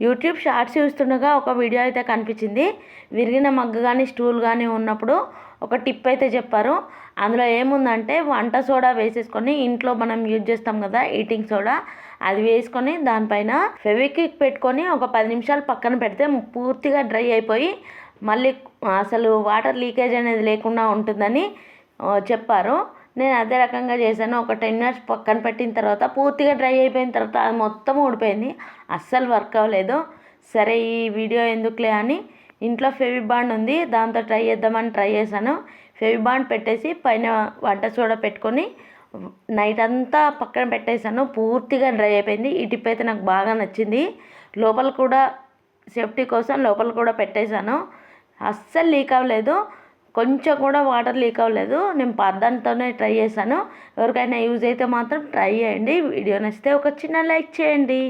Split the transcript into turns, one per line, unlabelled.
YouTube shorts చూస్తుండగా ఒక video అయితే కనిపించింది. విరిగిన మగ్గు కానీ స్టూల్ కానీ ఉన్నప్పుడు ఒక టిప్ అయితే చెప్పారు. అందులో ఏముందంటే వంట సోడా వేసేసుకొని, ఇంట్లో మనం యూజ్ చేస్తాం కదా ఈటింగ్ సోడా, అది వేసుకొని దానిపైన ఫెవిక్విక్ పెట్టుకొని ఒక 10 నిమిషాలు పక్కన పెడితే పూర్తిగా డ్రై అయిపోయి మళ్ళీ అసలు వాటర్ లీకేజ్ అనేది లేకుండా ఉంటుందని చెప్పారు. నేను అదే రకంగా చేశాను. ఒక 10 మినిట్స్ పక్కన పెట్టిన తర్వాత పూర్తిగా డ్రై అయిపోయిన తర్వాత అది మొత్తం ఊడిపోయింది. అస్సలు వర్క్ అవ్వలేదు. సరే ఈ వీడియో ఎందుకులే అని ఇంట్లో ఫెవిబాండ్ ఉంది, దాంతో ట్రై చేద్దామని ట్రై చేశాను. ఫెవిబాండ్ పెట్టేసి పైన వంట సోడా పెట్టుకొని నైట్ అంతా పక్కన పెట్టేశాను. పూర్తిగా డ్రై అయిపోయింది. ఈ టిప్ అయితే నాకు బాగా నచ్చింది. లోపల కూడా సేఫ్టీ కోసం లోపల కూడా పెట్టేశాను. అస్సలు లీక్ అవ్వలేదు, కొంచెం కూడా వాటర్ లీక్ అవ్వలేదు. నేను పర్దానితోనే ట్రై చేశాను. ఎవరికైనా యూజ్ అయితే మాత్రం ట్రై చేయండి. వీడియో నచ్చితే ఒక చిన్న లైక్ చేయండి.